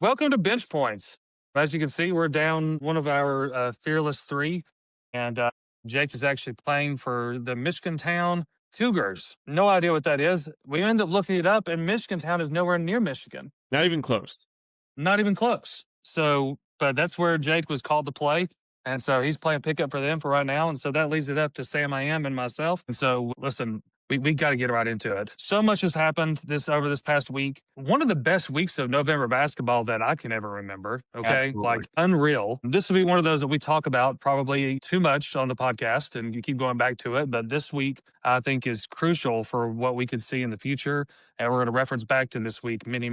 Welcome to Bench Points. As you can see, we're down one of our fearless three, and Jake is actually playing for the Michigan Town Cougars. No idea what that is. We end up looking it up, and Michigan Town is nowhere near Michigan. Not even close. Not even close. So, but that's where Jake was called to play. And so he's playing pickup for them for right now. And so that leaves it up to Sam I am and myself. And so listen, we got to get right into it. So much has happened over this past week. One of the best weeks of November basketball that I can ever remember. Okay. Absolutely. Like unreal. This will be one of those that we talk about probably too much on the podcast and you keep going back to it. But this week I think is crucial for what we could see in the future. And we're going to reference back to this week many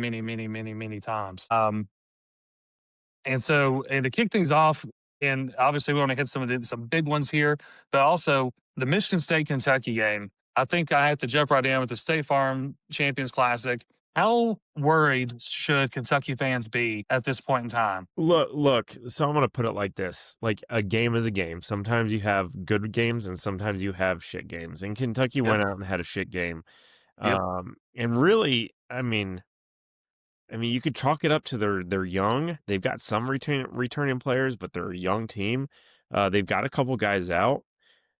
times. And to kick things off, and obviously we want to hit some big ones here, but also the Michigan State Kentucky game. I think I have to jump right in with the State Farm Champions Classic. How worried should Kentucky fans be at this point in time? Look. So I'm going to put it like this: like a game is a game. Sometimes you have good games, and sometimes you have shit games. And Kentucky Yep. went out and had a shit game. Yep. And really, I mean, you could chalk it up to they're young. They've got some returning players, but they're a young team. They've got a couple guys out.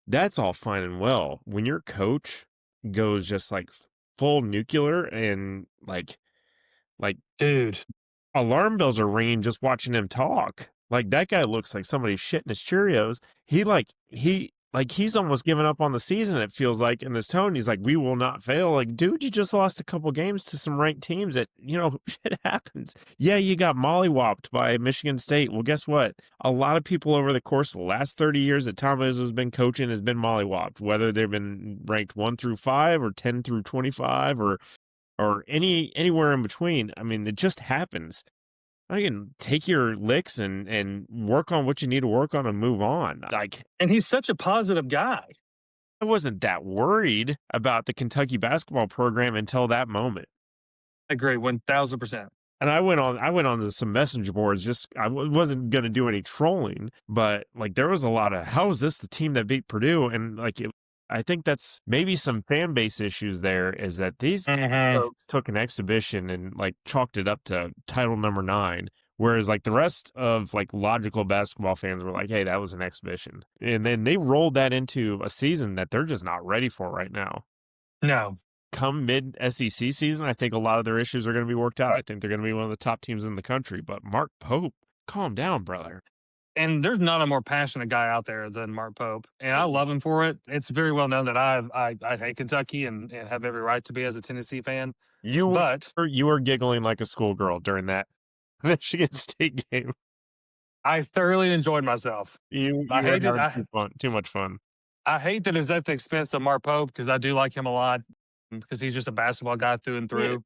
That's all fine and well. When your coach goes just like full nuclear and like Dude. alarm bells are ringing just watching him talk. Like that guy looks like somebody's shitting his Cheerios. He's almost given up on the season, it feels like, in his tone. He's like, we will not fail. Like, dude, you just lost a couple games to some ranked teams that, shit happens. Yeah, you got mollywopped by Michigan State. Well, guess what? A lot of people over the course of the last 30 years that Tom Izzo's been coaching has been mollywopped, whether they've been ranked 1 through 5 or 10 through 25 or anywhere in between. I mean, it just happens. I can take your licks and work on what you need to work on and move on. And he's such a positive guy. I wasn't that worried about the Kentucky basketball program until that moment. I agree, 1,000%. And I went on to some messenger boards. I wasn't going to do any trolling, but like there was a lot of, how is this the team that beat Purdue? And I think that's maybe some fan base issues there, is that these folks took an exhibition and like chalked it up to title number 9. Whereas like the rest of like logical basketball fans were like, hey, that was an exhibition. And then they rolled that into a season that they're just not ready for right now. No. Come mid SEC season, I think a lot of their issues are going to be worked out. I think they're going to be one of the top teams in the country. But Mark Pope, calm down, brother. And there's not a more passionate guy out there than Mark Pope, and I love him for it. It's very well known that I hate Kentucky and have every right to be as a Tennessee fan. You were giggling like a schoolgirl during that Michigan State game. I thoroughly enjoyed myself. I hated too much fun. I hate that it's at the expense of Mark Pope because I do like him a lot because he's just a basketball guy through and through.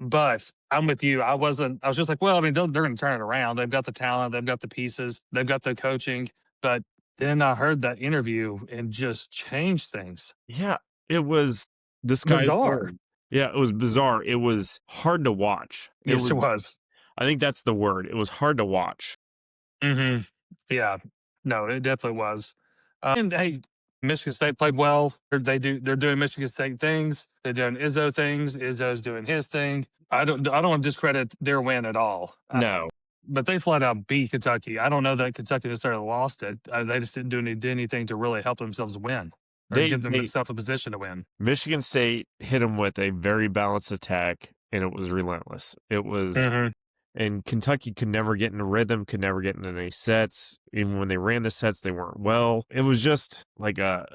But I'm with you. I was just like, well, I mean, they're going to turn it around. They've got the talent, they've got the pieces, they've got the coaching. But then I heard that interview and just changed things. Yeah, it was bizarre. Yeah, it was bizarre. It was hard to watch. It was. I think that's the word. It was hard to watch. Mm-hmm. Yeah. No, it definitely was. And hey, Michigan State played well. They're doing Michigan State things. They're doing Izzo things. Izzo's doing his thing. I don't want to discredit their win at all. No. But they flat out beat Kentucky. I don't know that Kentucky necessarily lost it. They just didn't do anything to really help themselves win or give themselves a position to win. Michigan State hit them with a very balanced attack, and it was relentless. It was, and Kentucky could never get in a rhythm, could never get into any sets. Even when they ran the sets, they weren't well. It was just like a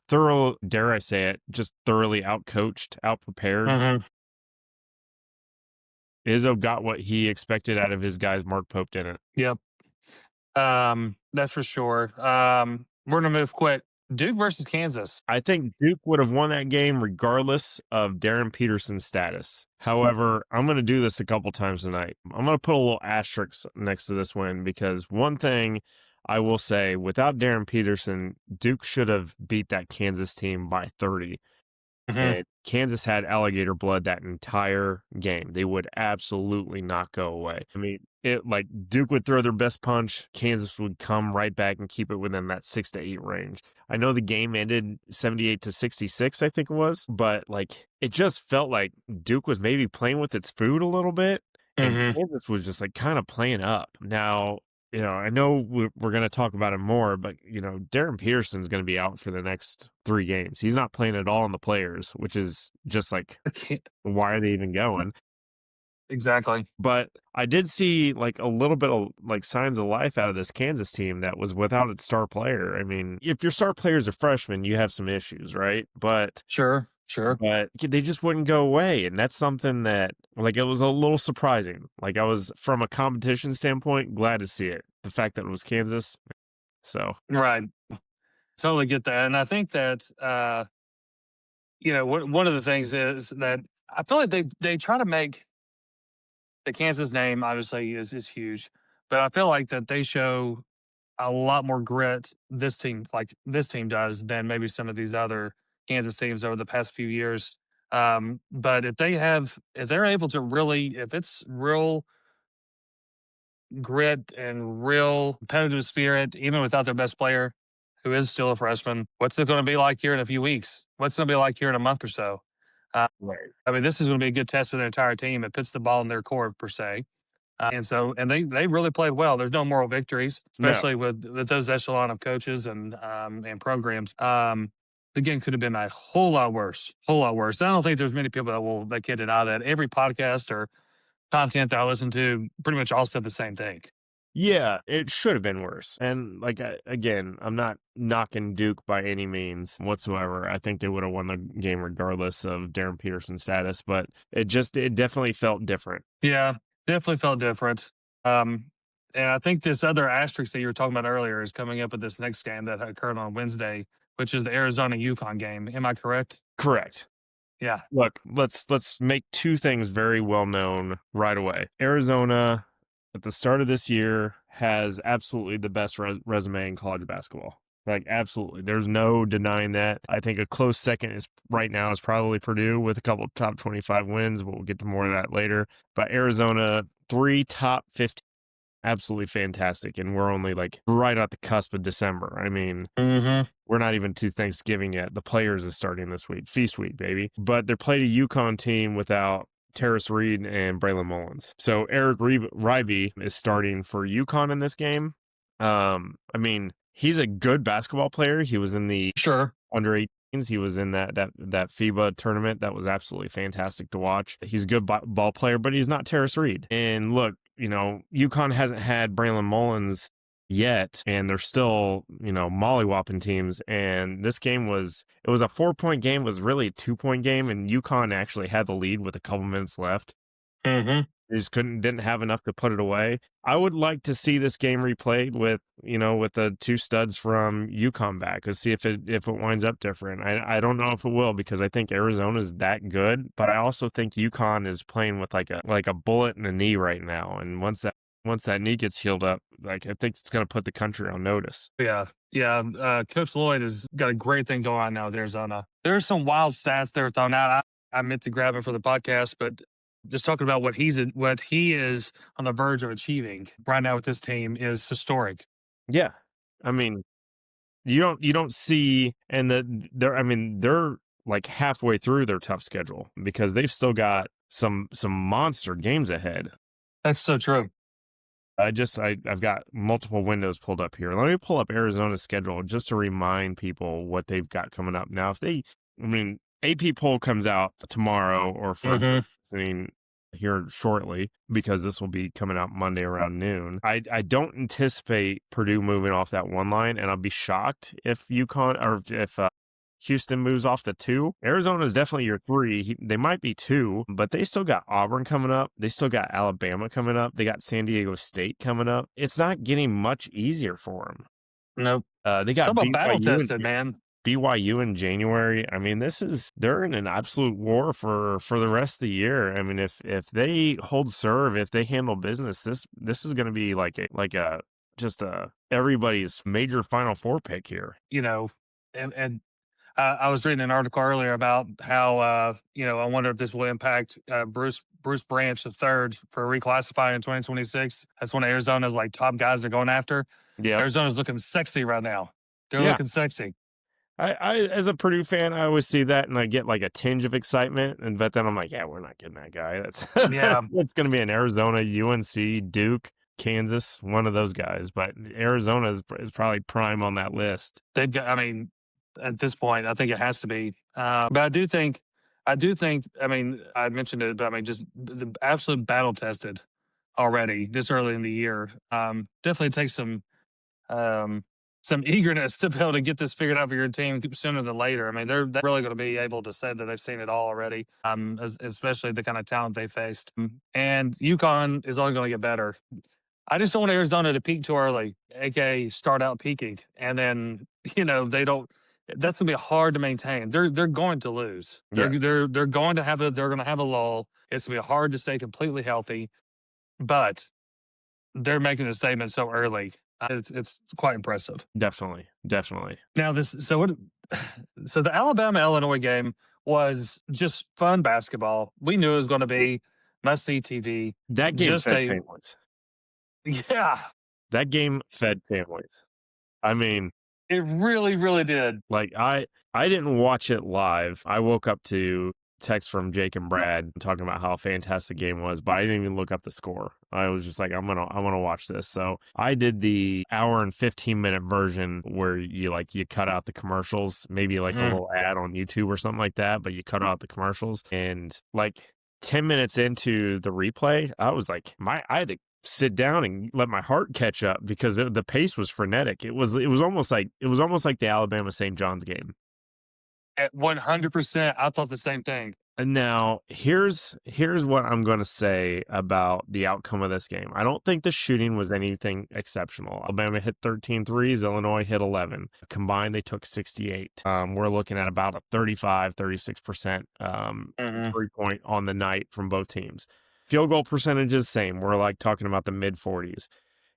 thorough, dare I say it, just thoroughly outcoached, outprepared. Izzo got what he expected out of his guys. Mark Pope didn't. Yep. That's for sure. We're going to move quick. Duke versus Kansas. I think Duke would have won that game regardless of Darren Peterson's status. However, I'm going to do this a couple times tonight. I'm going to put a little asterisk next to this win because one thing I will say, without Darren Peterson, Duke should have beat that Kansas team by 30. And Kansas had alligator blood that entire game. They would absolutely not go away. I mean, Duke would throw their best punch. Kansas would come right back and keep it within that 6 to 8 range. I know the game ended 78-66, I think it was, but it just felt like Duke was maybe playing with its food a little bit. and Hmm. Kansas was just like kind of playing up. Now, I know we're going to talk about it more, but Darren Peterson's going to be out for the next 3 games. He's not playing at all in the players, which is just like, why are they even going? Exactly. But I did see like a little bit of like signs of life out of this Kansas team that was without its star player. I mean, if your star player is a freshman, you have some issues, right? But Sure. Sure. they just wouldn't go away, and that's something that like it was a little surprising. Like I was from a competition standpoint glad to see it. The fact that it was Kansas, so Right. Totally get that. And I think that, one of the things is that I feel like they try to make the Kansas name obviously is huge, but I feel like that they show a lot more grit this team does than maybe some of these other Kansas teams over the past few years. But if they're able to really, if it's real grit and real competitive spirit, even without their best player, who is still a freshman, what's it going to be like here in a few weeks? What's it going to be like here in a month or so? Uh, right. I mean, this is going to be a good test for the entire team. It puts the ball in their court per se. And they really played well. There's no moral victories, No, especially with those echelon of coaches and programs. The game could have been a whole lot worse, whole lot worse. I don't think there's many people that can deny that. Every podcast or content that I listen to pretty much all said the same thing. yeah, it should have been worse. And like again, I'm not knocking Duke by any means whatsoever. I think they would have won the game regardless of Darren Peterson's status, but it definitely felt different. Yeah, definitely felt different. And I think this other asterisk that you were talking about earlier is coming up with this next game that occurred on Wednesday, which is the Arizona UConn game. Am I correct? Correct. Yeah. Look, let's make 2 things very well known right away. Arizona at the start of this year has absolutely the best resume in college basketball. Like absolutely, there's no denying that. I think a close second is right now is probably Purdue with a couple of top 25 wins. We'll get to more of that later. But Arizona, 3 top 50, absolutely fantastic, and we're only like right at the cusp of December. I mean, Mm-hmm. we're not even to Thanksgiving yet. The players is starting this week. Feast week, baby. But they played a UConn team without Terrace Reed and Braylon Mullins. So Eric Ribey is starting for UConn in this game. I mean, he's a good basketball player. He was in the Sure. under 18s. He was in that FIBA tournament. That was absolutely fantastic to watch. He's a good ball player, but he's not Terrace Reed. And look, UConn hasn't had Braylon Mullins yet, and they're still, mollywhopping teams. And this game was a 4-point game, was really a 2-point game, and UConn actually had the lead with a couple minutes left. Mm-hmm. They just didn't have enough to put it away. I would like to see this game replayed with the 2 studs from UConn back to see if it winds up different. I don't know if it will, because I think Arizona's that good, but I also think UConn is playing with like a bullet in the knee right now. And once that knee gets healed up, like I think it's going to put the country on notice. Yeah. Yeah. Coach Lloyd has got a great thing going on now with Arizona. There's some wild stats there thrown out. I meant to grab it for the podcast, but just talking about what he is on the verge of achieving right now with this team is historic. Yeah. I mean, you don't see, and they're like halfway through their tough schedule because they've still got some monster games ahead. That's so true. I've got multiple windows pulled up here. Let me pull up Arizona's schedule just to remind people what they've got coming up. Now, AP poll comes out tomorrow, or for Mm-hmm. listening here shortly, because this will be coming out Monday around noon. I don't anticipate Purdue moving off that 1 line, and I'll be shocked if UConn or if Houston moves off the 2. Arizona is definitely your 3. They might be 2, but they still got Auburn coming up. They still got Alabama coming up. They got San Diego State coming up. It's not getting much easier for them. Nope. They Talk got about battle tested, man. BYU in January. I mean, they're in an absolute war for the rest of the year. I mean, if they hold serve, if they handle business, this is going to be like a everybody's major Final Four pick here. And I was reading an article earlier about how I wonder if this will impact Bruce Branch III for reclassifying in 2026. That's one of Arizona's like top guys they're going after. Yeah, Arizona's looking sexy right now. They're yeah. looking sexy. I as a Purdue fan, I always see that and I get like a tinge of excitement, but then I'm like, yeah, we're not getting that guy. That's Yeah, it's going to be an Arizona, UNC, Duke, Kansas, one of those guys. But Arizona is probably prime on that list. they've got. I mean, at this point, I think it has to be. But I do think. I mean, I mentioned it, but I mean, just the absolute battle tested already this early in the year. Definitely takes um, some eagerness to be able to get this figured out for your team sooner than later. I mean, they're really going to be able to say that they've seen it all already, especially the kind of talent they faced. And UConn is only going to get better. I just don't want Arizona to peak too early, aka start out peaking, and then they don't. That's gonna be hard to maintain. They're going to lose. Yes, They're going to have a lull. It's gonna be hard to stay completely healthy, but they're making the statement so early. It's quite impressive. definitely, definitely. Now so the Alabama Illinois game was just fun basketball. We knew it was going to be must see TV. That game Just fed a families. yeah, That game fed families. I mean, it really really did. like I didn't watch it live. I woke up to text from Jake and Brad talking about how fantastic the game was, but I didn't even look up the score. I was just like, I want to watch this. So I did the hour and 15-minute version where you cut out the commercials, maybe like a Mhm. little ad on YouTube or something like that, but you cut out the commercials. And like 10 minutes into the replay, I was like, I had to sit down and let my heart catch up because the pace was frenetic. It was almost like the Alabama St. John's game. At 100%, I thought the same thing. And now here's what I'm going to say about the outcome of this game. I don't think the shooting was anything exceptional. Alabama hit 13 threes, Illinois hit 11. Combined, they took 68. We're looking at about a 36% Mhm. 3-point on the night from both teams. Field goal percentages, same. We're like talking about the mid 40s.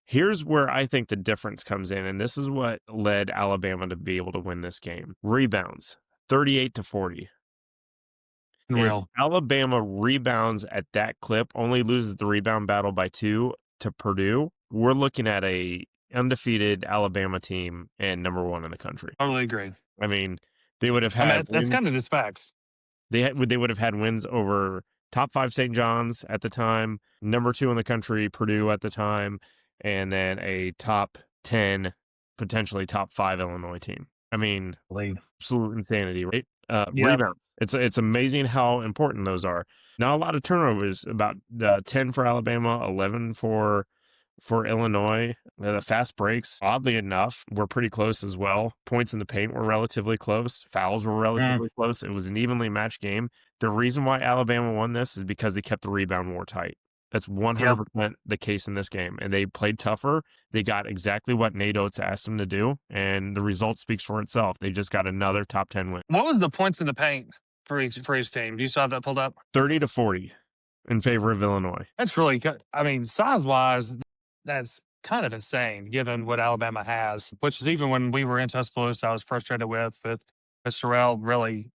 Here's where I think the difference comes in, and this is what led Alabama to be able to win this game. Rebounds, 38-40. If Unreal. Alabama rebounds at that clip, only loses the rebound battle by 2 to Purdue, we're looking at a undefeated Alabama team and number 1 in the country. Totally agree. I mean, they would have I had mean, that's wins. kind of just facts. They would have had wins over top 5 St. John's at the time, number 2 in the country, Purdue at the time, and then a top 10, potentially top 5 Illinois team. I mean, absolute insanity, right? Yeah. Rebounds. It's amazing how important those are. Not a lot of turnovers, about 10 for Alabama, 11 for Illinois. The fast breaks, oddly enough, were pretty close as well. Points in the paint were relatively close. Fouls were Mm, relatively close. It was an evenly matched game. The reason why Alabama won this is because they kept the rebound war tight. That's yep. 100% the case in this game. And they played tougher. They got exactly what Nate Oates asked them to do. And the result speaks for itself. They just got another top 10 win. What was the points in the paint for each team? Do you still have that pulled up? 30-40 in favor of Illinois. That's really I mean, size-wise, that's kind of insane given what Alabama has, which is even when we were in Tuscaloosa, I was frustrated with Sorrell really,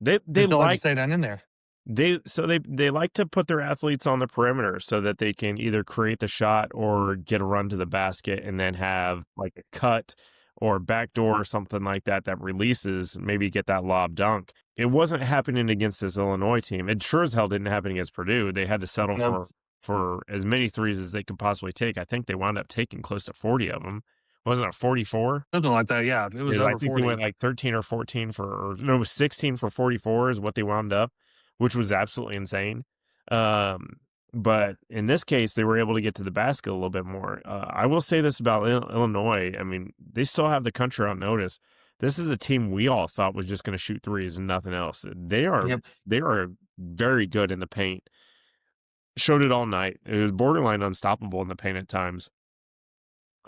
They just don't like to like stay down in there. they like to put their athletes on the perimeter so that they can either create the shot or get a run to the basket and then have like a cut or backdoor or something like that that releases, maybe get that lob dunk. It wasn't happening against this Illinois team. It sure as hell didn't happen against Purdue. They had to settle Yep. for as many threes as they could possibly take. I think they wound up taking close to 40 of them. Wasn't it 44? Something like that, yeah. It was Yeah, I over think they 40. went like 13 or 14 or no, it was 16 for 44 is what they wound up, which was absolutely insane. Um, but in this case, they were able to get to the basket a little bit more. I will say this about Illinois. I mean, they still have the country on notice. This is a team we all thought was just going to shoot threes and nothing else. Yep. They are very good in the paint. Showed it all night. It was borderline unstoppable in the paint at times.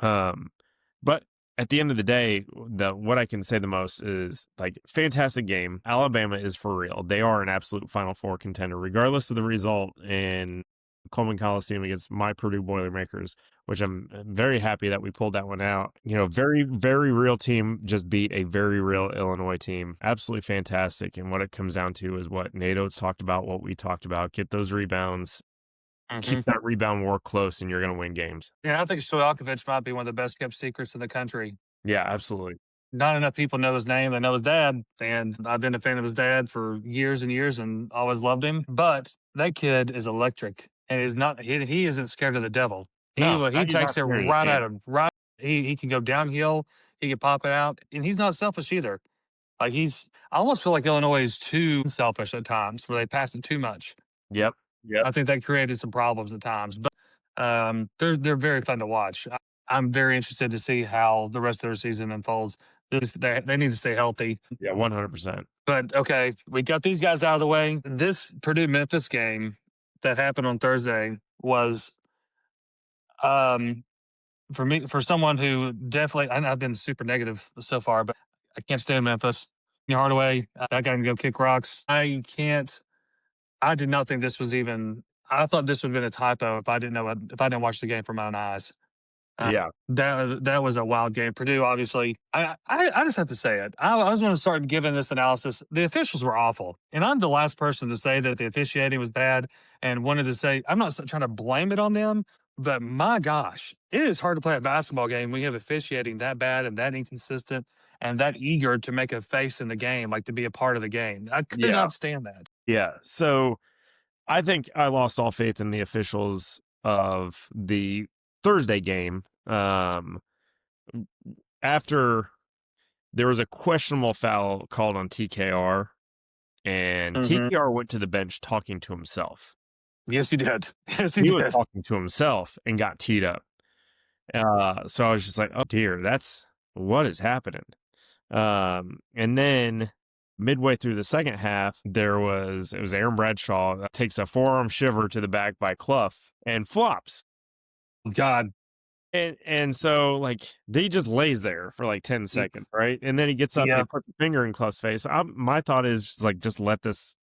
But at the end of the day, what I can say the most is like fantastic game. Alabama is for real. They are an absolute Final Four contender, regardless of the result in Coleman Coliseum against my Purdue Boilermakers, which I'm very happy that we pulled that one out. You know, very, very real team just beat a very real Illinois team. Absolutely fantastic. And what it comes down to is what Nate Oates talked about, what we talked about. Get those rebounds, Mhm. keep that rebound war close, and you're going to win games. Yeah, I think Stojakovic might be one of the best kept secrets in the country. Yeah, absolutely. not enough people know his name. They know his dad, and I've been a fan of his dad for years and years, and always loved him. But that kid is electric, and is not. He isn't scared of the devil. No, He he's takes not it scared of the right can. at him. Right, he can go downhill. He can pop it out, and he's not selfish either. Like I almost feel like Illinois is too selfish at times, where they pass it too much. Yep. Yep. I think that created some problems at times, but they're very fun to watch. I'm very interested to see how the rest of their season unfolds. They need to stay healthy. Yeah, 100%. But okay, we got these guys out of the way. This Purdue Memphis game that happened on Thursday was um, for me, for someone who definitely, I've been super negative so far, but I can't stand Memphis. Hardaway, that guy can go kick rocks. I can't. I did not think this was even. I thought this would have been a typo if I didn't know if I didn't watch the game from my own eyes. Yeah. That was a wild game. Purdue, obviously, I just have to say it. I was going to start giving this analysis. The officials were awful, and I'm the last person to say that the officiating was bad. And wanted to say I'm not trying to blame it on them, but my gosh, it is hard to play a basketball game when you have officiating that bad and that inconsistent and that eager to make a face in the game, like to be a part of the game. I could Yeah. not stand that. Yeah. So I think I lost all faith in the officials of the Thursday game. After there was a questionable foul called on TKR, and Mhm. TKR went to the bench talking to himself. Yes, he did. Yes, he He was did. talking to himself and got teed up. So I was just like, oh dear, that's what is happening. And then midway through the second half, it was Aaron Bradshaw that takes a forearm shiver to the back by Clough and flops. God. And so like he just lays there for like 10 seconds, right? And then he gets up and Yeah. he puts a finger in Clough's face. My thought is just like just let this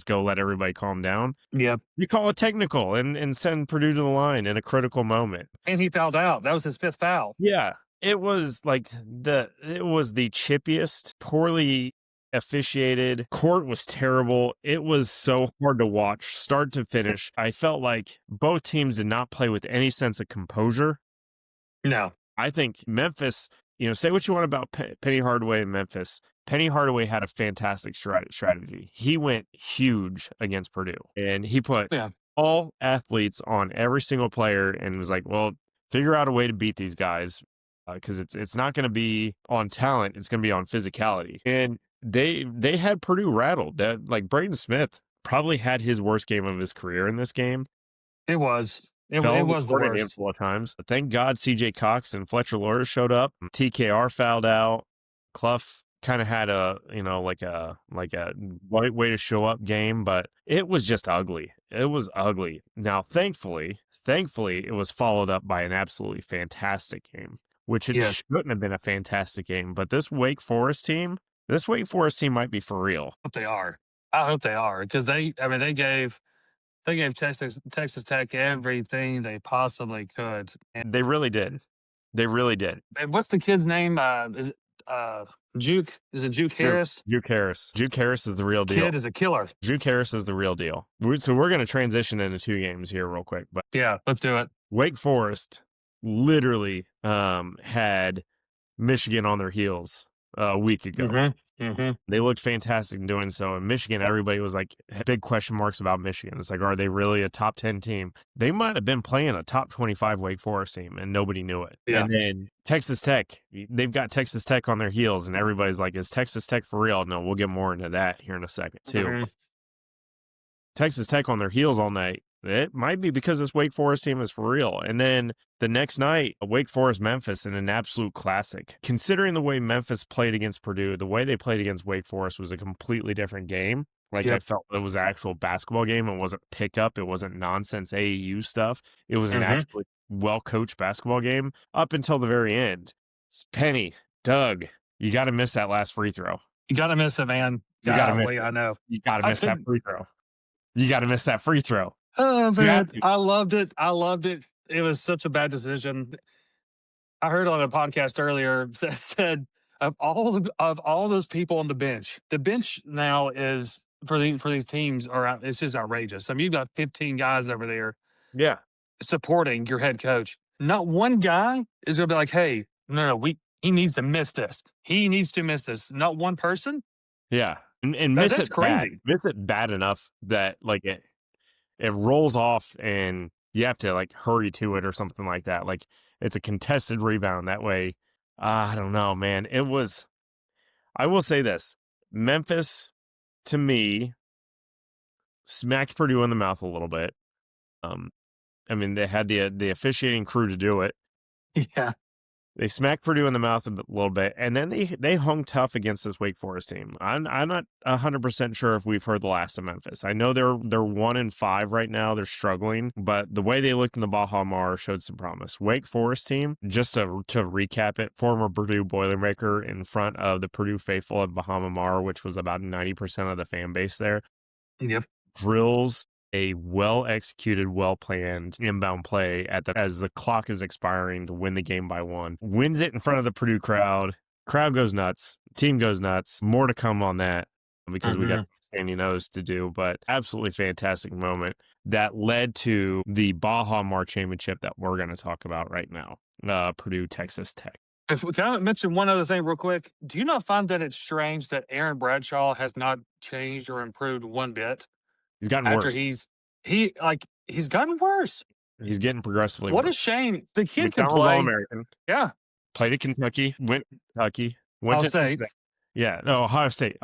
go, let everybody calm down. Yeah. You call it technical and send Purdue to the line in a critical moment. And he fouled out. That was his fifth foul. Yeah. It was the chippiest, poorly officiated. Court was terrible. It was so hard to watch, start to finish. I felt like both teams did not play with any sense of composure. No. I think Memphis, say what you want about Penny Hardaway in Memphis. Penny Hardaway had a fantastic strategy. He went huge against Purdue, and he put all athletes on every single player and was like, well, figure out a way to beat these guys because it's not going to be on talent. It's going to be on physicality. And they had Purdue rattled. That like Braden Smith probably had his worst game of his career in this game. It was. It was the A worst. handful of times. Thank God CJ Cox and Fletcher Loyer showed up. TKR fouled out. Clough kind of had a way to show up game, but it was just ugly. It was ugly. Now, thankfully, it was followed up by an absolutely fantastic game, which it shouldn't have been a fantastic game. But this Wake Forest team might be for real. I hope they are because they gave Texas Tech everything they possibly could. And they really did. And what's the kid's name? Is it Juke? Is it Juke Harris? Juke Harris. Juke Harris is the real deal. Kid is a killer. Juke Harris is the real deal. So we're going to transition into two games here real quick. But yeah, let's do it. Wake Forest literally had Michigan on their heels a week ago. Mm-hmm. Mm-hmm. They looked fantastic in doing so. And Michigan, everybody was like, big question marks about Michigan. It's like, are they really a top 10 team? They might have been playing a top 25 Wake Forest team and nobody knew it. Yeah. And then Texas Tech, they've got Texas Tech on their heels and everybody's like, is Texas Tech for real? No, we'll get more into that here in a second too. Mm-hmm. Texas Tech on their heels all night. It might be because this Wake Forest team is for real. And then the next night, Wake Forest Memphis in an absolute classic. Considering the way Memphis played against Purdue, the way they played against Wake Forest was a completely different game. I felt it was an actual basketball game. It wasn't pickup. It wasn't nonsense AAU stuff. It was an actually well-coached basketball game up until the very end. Penny, Doug, you got to miss that last free throw. You got to miss it, man. You got to miss it. I know. You got to miss that free throw. You got to miss that free throw. Oh, man. I loved it. It was such a bad decision. I heard on a podcast earlier that said of all those people on the bench now is for these teams it's just outrageous. I mean, you've got 15 guys over there supporting your head coach. Not one guy is going to be like, hey, no, he needs to miss this. He needs to miss this. Not one person. Yeah, and miss That's it bad. crazy. Miss it bad enough that like it rolls off and you have to like hurry to it or something like that. Like it's a contested rebound that way. I don't know, man. It was. I will say this: Memphis, to me, smacked Purdue in the mouth a little bit. I mean, they had the officiating crew to do it. Yeah. They smacked Purdue in the mouth a little bit, and then they hung tough against this Wake Forest team. I'm not 100% sure if we've heard the last of Memphis. I know they're 1-5 right now. They're struggling, but the way they looked in the Bahamar showed some promise. Wake Forest team, just to recap it, former Purdue Boilermaker in front of the Purdue faithful at Bahamar, which was about 90% of the fan base there. Yep. Drills a well-executed, well-planned inbound play as the clock is expiring to win the game by 1. Wins it in front of the Purdue crowd. Crowd goes nuts. Team goes nuts. More to come on that because we got some standing O's to do, but absolutely fantastic moment that led to the Bahamar championship that we're going to talk about right now. Purdue, Texas Tech. Can I mention one other thing real quick? Do you not find that it's strange that Aaron Bradshaw has not changed or improved one bit? He's gotten After worse. he's gotten worse. He's getting progressively What worse. a shame. The kid can McDonald's play. All-American. Yeah. Played at Kentucky. Went to Kentucky. Went I'll to say. Yeah, no, Ohio State.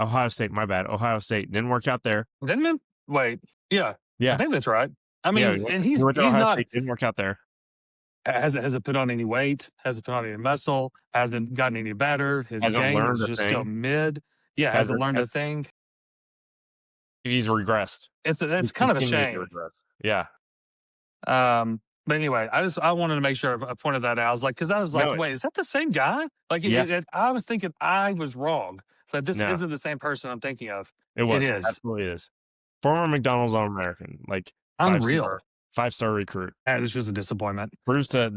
My bad. Ohio State didn't work out there. Didn't it? Wait. Yeah. Yeah. I think that's right. I mean, yeah, and he went to Ohio not State, didn't work out there. hasn't put on any weight, hasn't put on any muscle, hasn't gotten any better. His Hasn't game learned is a just still thing. mid. Yeah, hasn't learned a thing. He's regressed. It's kind of a continued to shame. regress. Yeah. But anyway, I wanted to make sure I pointed that out. I was like, because I was like, No, wait, is that the same guy? Like, Yeah. I was thinking I was wrong. So this No. isn't the same person I'm thinking of. It was. It is. Absolutely is. Former McDonald's All-American. Like Unreal. five-star recruit. It's just a disappointment. Proves let's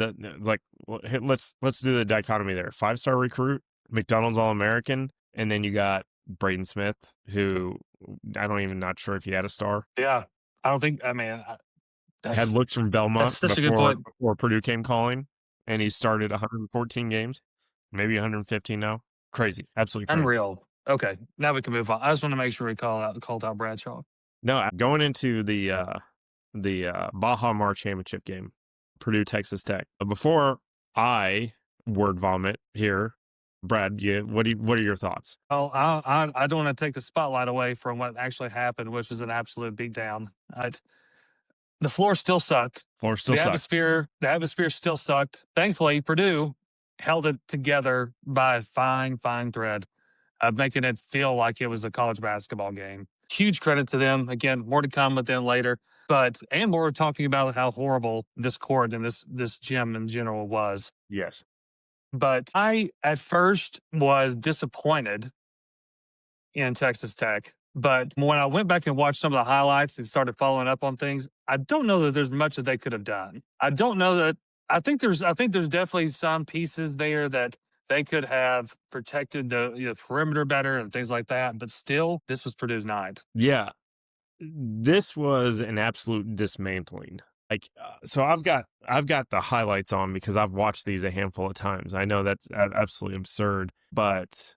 do the dichotomy there. 5-star recruit, McDonald's All-American, and then you got Braden Smith, who not sure if he had a star. Yeah. I don't think, Had looks from Belmont that's such a good point. before Purdue came calling, and he started 114 games, maybe 115 now. Crazy. Absolutely crazy. Unreal. Okay. Now we can move on. I just want to make sure we called out Bradshaw. No, going into the Bahamar championship game, Purdue, Texas Tech. Before I word vomit here, Brad, what are your thoughts? Well, I don't want to take the spotlight away from what actually happened, which was an absolute beatdown. The floor still sucked. The atmosphere still sucked. Thankfully, Purdue held it together by a fine thread, making it feel like it was a college basketball game. Huge credit to them. Again, more to come with them later. And more talking about how horrible this court and this gym in general was. Yes. But I, at first, was disappointed in Texas Tech. But when I went back and watched some of the highlights and started following up on things, I don't know that there's much that they could have done. I don't know that. I think there's definitely some pieces there that they could have protected the perimeter better and things like that. But still, this was Purdue's night. Yeah. This was an absolute dismantling. So I've got the highlights on because I've watched these a handful of times. I know that's absolutely absurd, but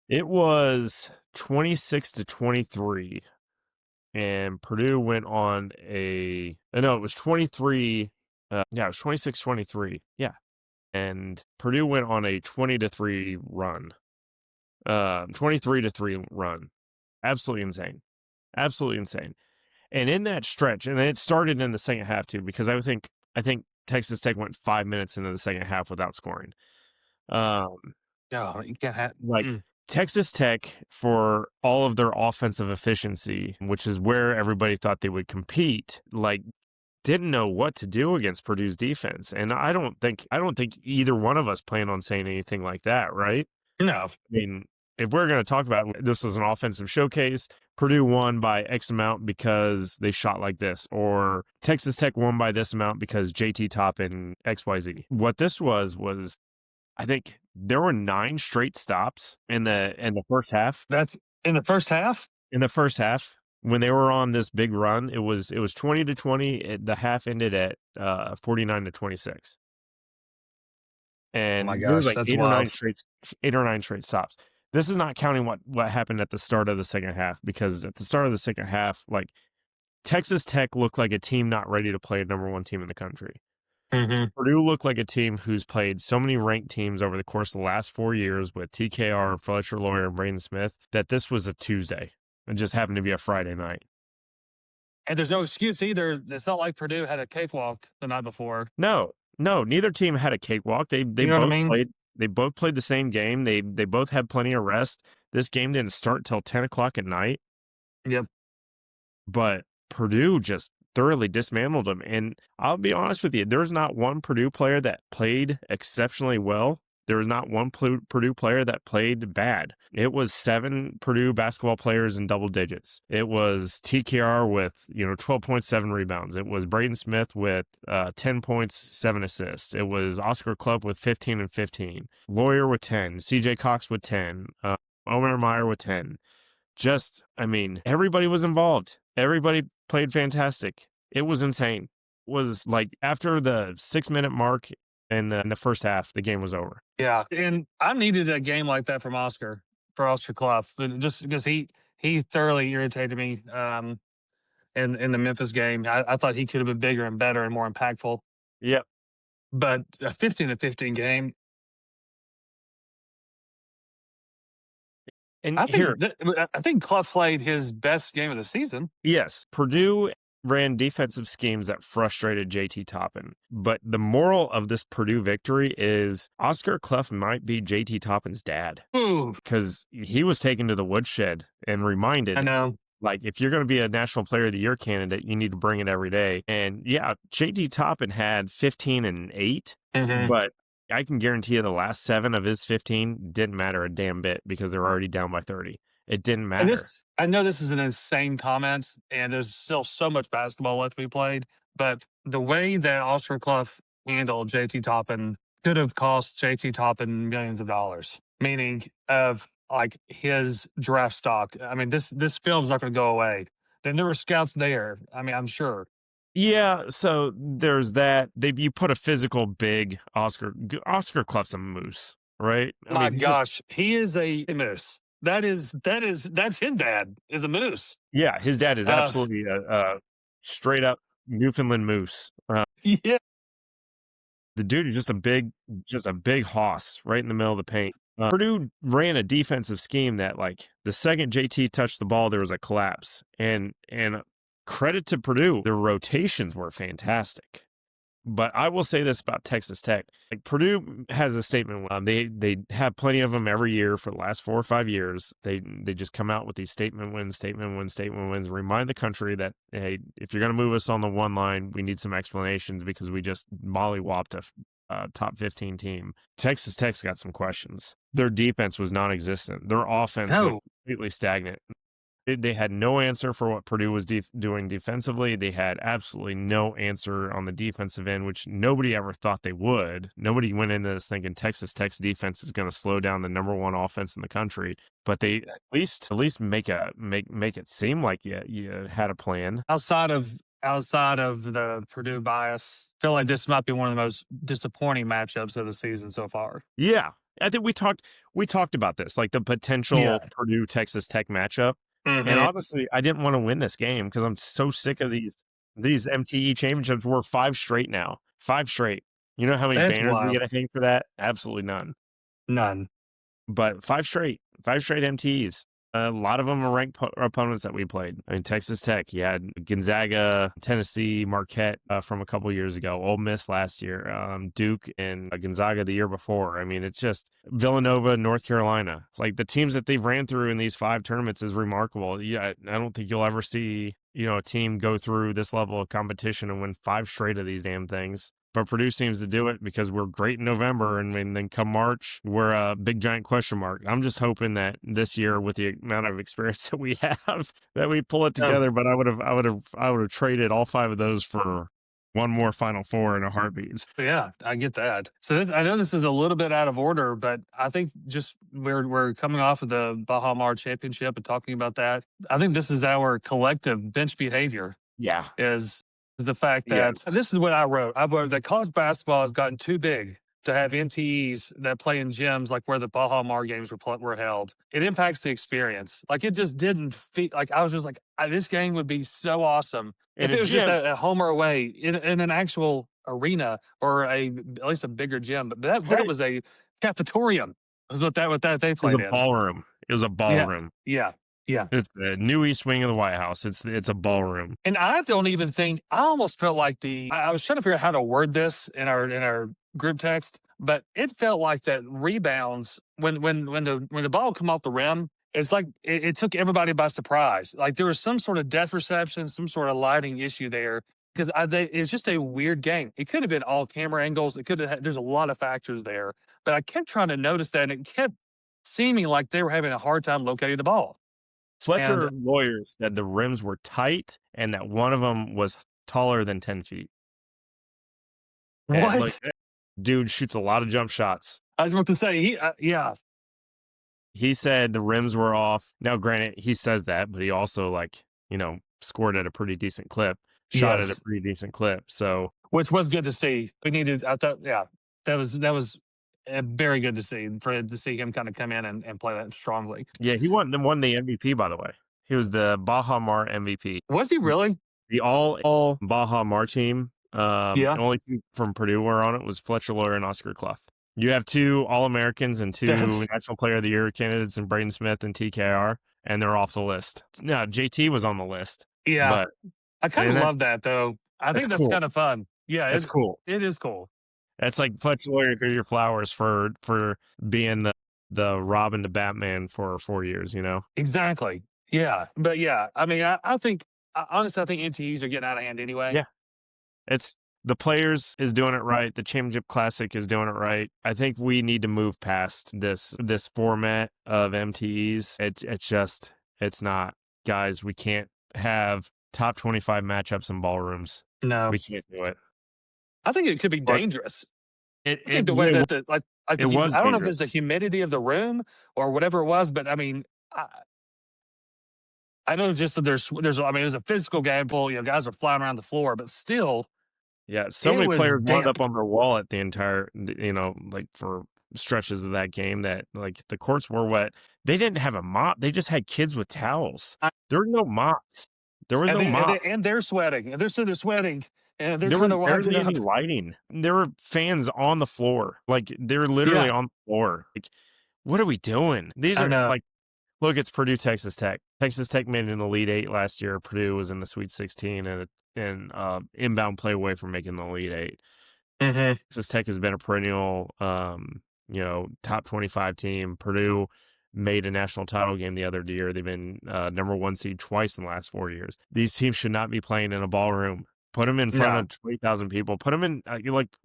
it was 26-23, and Purdue went on it was 23. It was 26-23. Yeah, and Purdue went on a 20-3 run, 23-3 run. Absolutely insane. And in that stretch, and then it started in the second half too, because I think Texas Tech went 5 minutes into the second half without scoring. You can't have Texas Tech, for all of their offensive efficiency, which is where everybody thought they would compete, didn't know what to do against Purdue's defense. And I don't think either one of us plan on saying anything like that, right? No. I mean, if we're going to talk about this was an offensive showcase, Purdue won by X amount because they shot like this, or Texas Tech won by this amount because JT Top and XYZ. What this was I think there were 9 straight stops in the first half. That's in the first half? In the first half, when they were on this big run, it was 20-20. The half ended at 49-26. Oh my and there was gosh, like that's wild. 8 or 9 straight stops. This is not counting what happened at the start of the second half, because at the start of the second half, like, Texas Tech looked like a team not ready to play a number 1 team in the country. Hmm. Purdue looked like a team who's played so many ranked teams over the course of the last 4 years with TKR, Fletcher Lawyer, and Braden Smith, that this was a Tuesday. It just happened to be a Friday night. And there's no excuse either. It's not like Purdue had a cakewalk the night before. No, no, neither team had a cakewalk. You know what I mean? They both played the same game. They both had plenty of rest. This game didn't start till 10 o'clock at night, Yep. but Purdue just thoroughly dismantled them. And I'll be honest with you, there's not one Purdue player that played exceptionally well. There was not one Purdue player that played bad. It was 7 Purdue basketball players in double digits. It was TKR with 12.7 rebounds. It was Braden Smith with 10 points, 7 assists. It was Oscar Club with 15 and 15. Lawyer with 10. CJ Cox with 10. Omer Meyer with 10. Just, I mean, everybody was involved. Everybody played fantastic. It was insane. It was like after the 6-minute mark in the first half, the game was over. Yeah. And I needed a game like that from for Oscar Clough, just because he thoroughly irritated me in the Memphis game. I thought he could have been bigger and better and more impactful. Yep. But a 15-15 game, And here, I think Clough played his best game of the season. yes, Purdue ran defensive schemes that frustrated JT Toppin. But the moral of this Purdue victory is Oscar Clough might be JT Toppin's dad, Ooh, because he was taken to the woodshed and I reminded, know. like, if you're going to be a National Player of the Year candidate, you need to bring it every day. And yeah, JT Toppin had 15 and 8, Hmm. but I can guarantee you the last 7 of his 15 didn't matter a damn bit because they were already down by 30. It didn't And matter. I know this is an insane comment, and there's still so much basketball left to be played, but the way that Oscar Clough handled JT Toppin could have cost JT Toppin millions of dollars, meaning of like his draft stock. I mean, this film's not going to go away. Then there were scouts there. I mean, I'm sure. Yeah, so there's that. You put a physical big Oscar Clough's a moose, right? I My mean, he's just, gosh, he is a moose. That's his dad is a moose. yeah, his dad is Uh, absolutely a straight up Newfoundland moose. yeah. The dude is just a big hoss right in the middle of the paint. Purdue ran a defensive scheme that, like, the second JT touched the ball, there was a collapse. And credit to Purdue, their rotations were fantastic. But I will say this about Texas Tech: like, Purdue has a statement. They have plenty of them every year for the last 4 or 5 years. They just come out with these statement wins, remind the country that, hey, if you're going to move us on the one line, we need some explanations because we just mollywopped a top 15 team. Texas Tech's got some questions. Their defense was non-existent. Their offense went No. completely stagnant. They had no answer for what Purdue was doing defensively. They had absolutely no answer on the defensive end, which nobody ever thought they would. Nobody went into this thinking Texas Tech's defense is going to slow down the number 1 offense in the country. But they at least make it seem like you had a plan. Outside of the Purdue bias, I feel like this might be one of the most disappointing matchups of the season so far. Yeah, I think we talked about this, like the potential Purdue Texas Tech matchup. And Hmm. honestly, I didn't want to win this game because I'm so sick of these MTE championships. We're 5 straight now. 5 straight. You know how many That's banners we wild. got to hang for that? Absolutely none. None. But 5 straight MTEs. A lot of them are ranked opponents that we played. I mean, Texas Tech, you had Gonzaga, Tennessee, Marquette from a couple years ago, Ole Miss last year, Duke, and Gonzaga the year before. I mean, it's just Villanova, North Carolina. Like, the teams that they've ran through in these 5 tournaments is remarkable. Yeah, I don't think you'll ever see, a team go through this level of competition and win 5 straight of these damn things. But Purdue seems to do it because we're great in November, and then come March, we're a big giant question mark. I'm just hoping that this year, with the amount of experience that we have, that we pull it together. But I would have traded all 5 of those for one more Final Four in a heartbeat. Yeah, I get that. So I know this is a little bit out of order, but I think just we're coming off of the Bahamar championship and talking about that. I think this is our collective bench behavior. Yeah, Is the fact yeah, that this is what I wrote. I wrote that college basketball has gotten too big to have MTEs that play in gyms like where the Bahamar games were held. It impacts the experience. Like it just didn't feel like I was just like this game would be so awesome In if a it was just gym, at home or away in an actual arena or at least a bigger gym. But put that it was a cafetorium. Was what that they as a played in. ballroom. It was a Yeah, ballroom. yeah, yeah. It's the new east wing of the White House. It's a ballroom. And I don't even think I almost felt like I was trying to figure out how to word this in our group text, but it felt like that rebounds when the ball come off the rim, it's like it took everybody by surprise. Like there was some sort of depth perception, some sort of lighting issue there because it was just a weird game. It could have been all camera angles. It could have. There's a lot of factors there, but I kept trying to notice that, and it kept seeming like they were having a hard time locating the ball. And Fletcher lawyers said the rims were tight and that one of them was taller than 10 feet. And look, what? dude shoots a lot of jump shots. I was about to say, yeah, He said the rims were off. Now, granted, he says that, but he also scored at a pretty decent clip, shot at a yes, pretty decent clip. So which was good to see. We needed, I thought, yeah, that was very good to see to see him kind of come in and play that strongly. yeah, he won the MVP, by the way. He was the Bahamar MVP. Was he really? The all Bahamar team. Yeah, The only two from Purdue were on it was Fletcher Lawyer and Oscar Clough. You have 2 All-Americans and 2 that's National Player of the Year candidates in Braden Smith and TKR, and they're off the list. Now, JT was on the list, yeah. but I kind of and love that though. I that's think that's cool. kind of fun. Yeah, That's cool. it is cool. That's like Fletcher Lawyer get your flowers for being the Robin to Batman for 4 years, you know? Exactly. Yeah, but yeah, I mean, I think honestly, I think MTEs are getting out of hand anyway. Yeah. It's the players is doing it right. The Championship Classic is doing it right. I think we need to move past this format of MTEs. It's not, guys. We can't have top 25 matchups in ballrooms. No, We can't do it. I think it could be But dangerous. it I think it the way really that like it was I don't know if it's the dangerous. humidity of the room or whatever it was, but I mean, I know just that I mean, it was a physical game. Well, guys are flying around the floor, but still, Yeah, so it many was players wound damp. up on their wallet the entire, like for stretches of that game that like the courts were wet. They didn't have a mop. They just had kids with towels. I, There were no mops. There was no mop. and they're sweating, and they're sweating, and they're There trying was to wipe it barely up. any lighting. There were fans on the floor. Like they were literally Yeah, on the floor. Like, what are we doing? These I are know. like, look, it's Purdue, Texas Tech. Texas Tech made an Elite Eight last year. Purdue was in the Sweet 16 and inbound play away from making the Elite Eight. Hmm. Texas Tech has been a perennial, top 25 team. Purdue made a national title game the other year. They've been number 1 seed twice in the last 4 years. These teams should not be playing in a ballroom. Put them in front No, of 20,000 people. Put them in,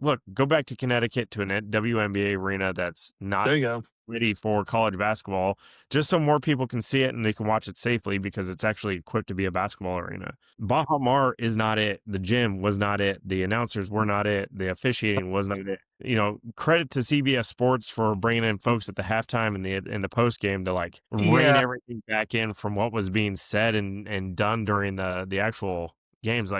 look, go back to Connecticut to a WNBA arena that's not there you go. ready for college basketball, just so more people can see it and they can watch it safely because it's actually equipped to be a basketball arena. Baha Mar is not it. The gym was not it. The announcers were not it. The officiating was not it. Credit to CBS Sports for bringing in folks at the halftime and the post game to like rein Yeah, everything back in from what was being said and done during the actual games.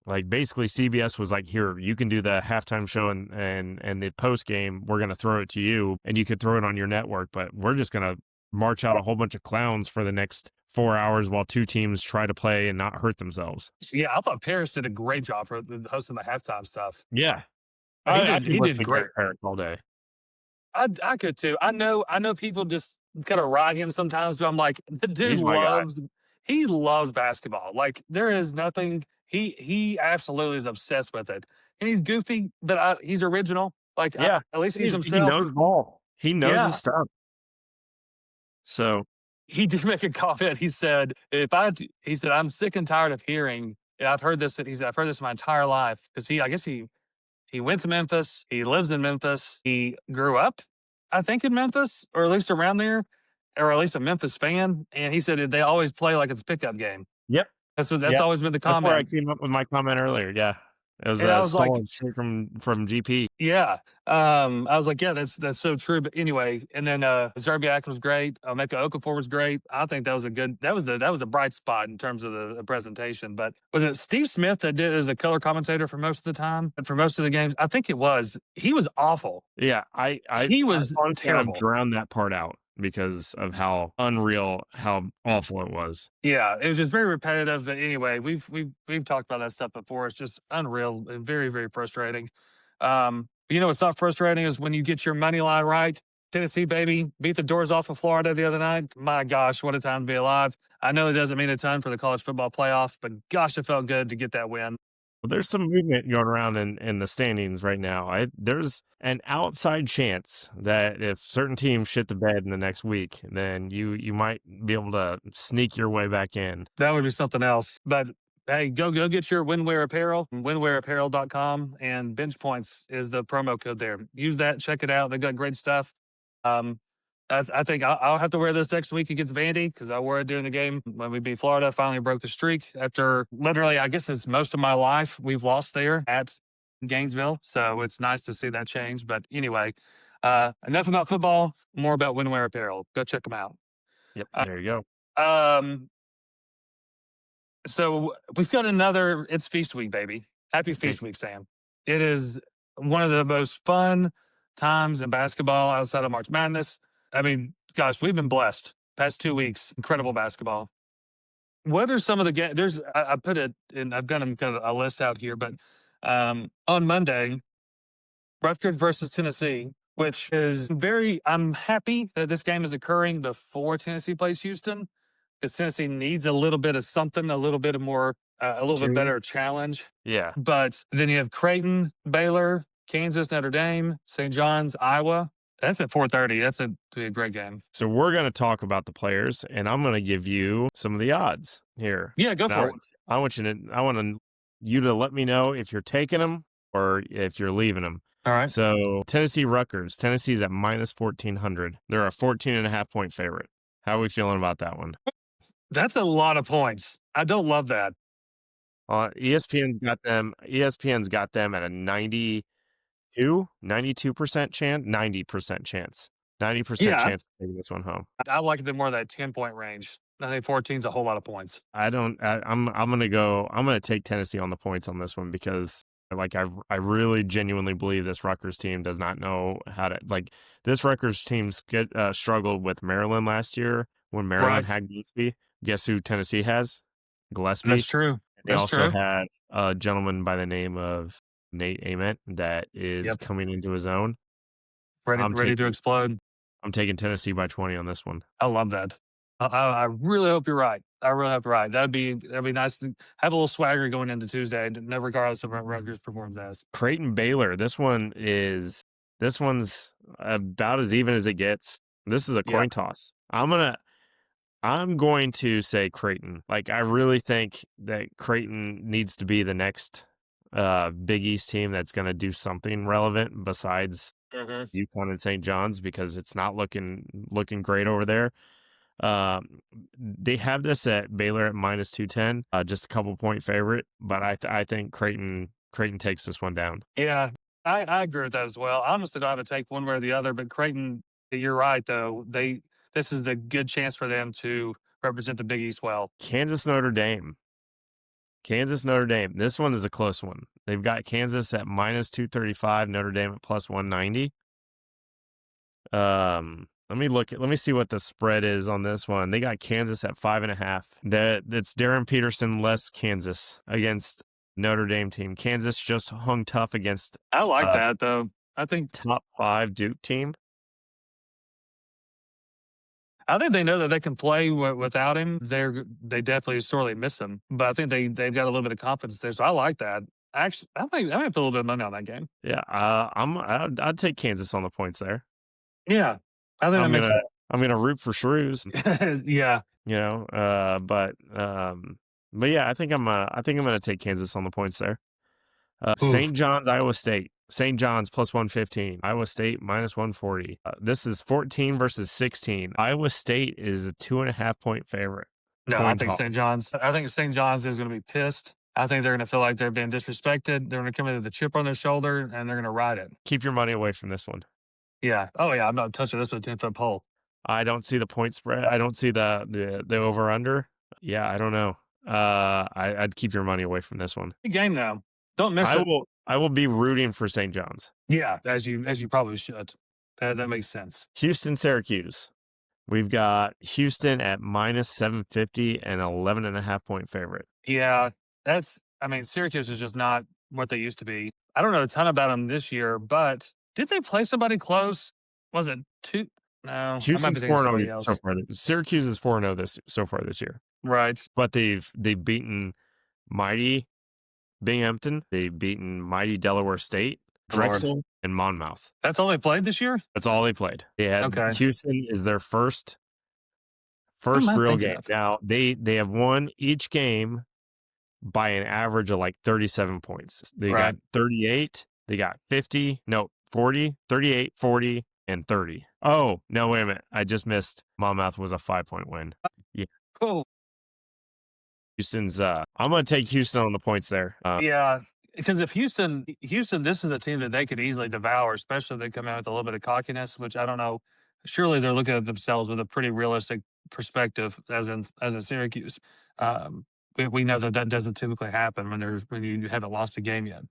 Like basically CBS was like, here, you can do the halftime show and the post game. We're going to throw it to you and you could throw it on your network, but we're just going to march out a whole bunch of clowns for the next 4 hours while 2 teams try to play and not hurt themselves. yeah. I thought Paris did a great job for hosting the halftime stuff. Yeah. He I did. could He listen did to great. Garrett Parrish all day. I could too. I know people just kind of ride him sometimes, but I'm like, the dude He's my guy. he loves basketball. Like there is nothing he absolutely is obsessed with it. And he's goofy, but he's original. Like Yeah. at least he's He himself. knows ball. He knows his Yeah. stuff. So He did make a comment. He said, he said, I'm sick and tired of hearing, and I've heard this, he said, I've heard this my entire life. Because I guess he went to Memphis. He lives in Memphis. He grew up, I think, in Memphis, or at least around there, or at least a Memphis fan. And he said they always play like it's a pickup game. yep. That's Yeah. always been the That's where I comment. came up with my comment earlier. Yeah. It was And I was like, stolen straight from GP. yeah. I was like, yeah, that's so true. But anyway, and then Zerbiak was great. Mecca Okafor was great. I think that was the bright spot in terms of the presentation. But was it Steve Smith that did as a color commentator for most of the time and for most of the games? I think it was. He was awful. Yeah, I He was honestly I've terrible. drowned that part out because of how unreal, how awful it was. Yeah, it was just very repetitive. But anyway, we've talked about that stuff before. It's just unreal and very, very frustrating. You know what's not frustrating is when you get your money line right. Tennessee, baby, beat the doors off of Florida the other night. My gosh, what a time to be alive. I know it doesn't mean a ton for the college football playoff, but gosh, it felt good to get that win. Well, there's some movement going around in the standings right now. There's an outside chance that if certain teams shit the bed in the next week, then you might be able to sneak your way back in. That would be something else. But hey, go get your Windwear apparel, windwearapparel.com, and Bench Points is the promo code there. Use that, check it out. They got great stuff. Um, I think I'll have to wear this next week against Vandy because I wore it during the game when we beat Florida. Finally broke the streak after literally, I guess it's most of my life we've lost there at Gainesville. So it's nice to see that change. But anyway, enough about football, more about Windwear Apparel. Go check them out. Yep, Uh, there you go. um, so we've got another. It's Feast Week, baby. Happy Feast Week, Sam. It is one of the most fun times in basketball outside of March Madness. I mean, gosh, we've been blessed. Past 2 weeks, incredible basketball. What are some of the games? I put it in. I've got kind of a list out here, but on Monday, Rutgers versus Tennessee, which is I'm happy that this game is occurring before Tennessee plays Houston because Tennessee needs a little bit of something, a little bit more, a little bit better challenge. Yeah. But then you have Creighton, Baylor, Kansas, Notre Dame, St. John's, Iowa. That's at 4:30. That's be a great game. So we're going to talk about the players, and I'm going to give you some of the odds here. Yeah, go for it. I want you to let me know if you're taking them or if you're leaving them. All right. So Tennessee Rutgers. Tennessee's at minus 1,400. They're a 14.5-point favorite. How are we feeling about that one? That's a lot of points. I don't love that. ESPN's got them at a 92% chance, 90% chance. 90% chance of taking this one home. I like it more of that 10-point range. I think 14 is a whole lot of points. I'm gonna take Tennessee on the points on this one because I really genuinely believe this Rutgers team does not know how to this Rutgers team struggled with Maryland last year when Maryland had Gillespie. Guess who Tennessee has? Gillespie. That's true. They also had a gentleman by the name of Nate Ament that is coming into his own. Ready to explode. I'm taking Tennessee by 20 on this one. I love that. I really hope you're right. I really hope you're right. That'd be nice to have a little swagger going into Tuesday, regardless of what Rutgers performs as. Creighton Baylor. This one's about as even as it gets. This is a coin toss. I'm going to say Creighton. I really think that Creighton needs to be the next Big East team that's going to do something relevant besides UConn and St. John's because it's not looking great over there. They have this at Baylor at minus 210, just a couple point favorite, but I think Creighton takes this one down. Yeah, I agree with that as well. I honestly don't have to take one way or the other, but Creighton, you're right though. This is a good chance for them to represent the Big East well. Kansas Notre Dame. This one is a close one. They've got Kansas at minus 235, Notre Dame at plus 190. Let me see what the spread is on this one. They got Kansas at 5.5. That's Darren Peterson less Kansas against Notre Dame team. Kansas just hung tough against. I like that though. I think top 5 Duke team. I think they know that they can play without him. They definitely sorely miss him, but I think they've got a little bit of confidence there. So I like that. Actually, I might put a little bit of money on that game. Yeah, I'd take Kansas on the points there. Yeah, I think I'm gonna root for Shrews. Yeah, but yeah, I think I'm gonna take Kansas on the points there. St. John's, Iowa State. St. John's plus 115. Iowa State minus 140. This is 14 versus 16. Iowa State is a 2.5 point favorite. No, I think St. John's is going to be pissed. I think they're going to feel like they're being disrespected. They're going to come in with a chip on their shoulder, and they're going to ride it. Keep your money away from this one. Yeah. Oh yeah. I'm not touching this with a 10-foot pole. I don't see the point spread. I don't see the over under. Yeah, I don't know. I'd keep your money away from this one. Big game though. Don't miss it. I will be rooting for St. John's. Yeah, as you probably should. That makes sense. Houston, Syracuse. We've got Houston at minus 750 and 11.5 point favorite. Yeah, I mean, Syracuse is just not what they used to be. I don't know a ton about them this year, but did they play somebody close? Was it two? No, I might be Houston's thinking 4-0 somebody else. so far. Syracuse is 4-0 so far this year. Right. But they've beaten mighty Binghamton. They've beaten mighty Delaware State, Drexel, and Monmouth. That's all they played this year? That's all they played. They had Okay. Houston is their first real game. Now they have won each game by an average of like 37 points. They got 38, they got 50, no, 40, 38, 40, and 30. Oh, no, wait a minute. I just missed. Monmouth was a 5-point win. Yeah. Cool. Houston's I'm gonna take Houston on the points there. Yeah. Because if Houston, this is a team that they could easily devour, especially if they come out with a little bit of cockiness, which I don't know. Surely they're looking at themselves with a pretty realistic perspective, as in Syracuse. We know that doesn't typically happen when you haven't lost a game yet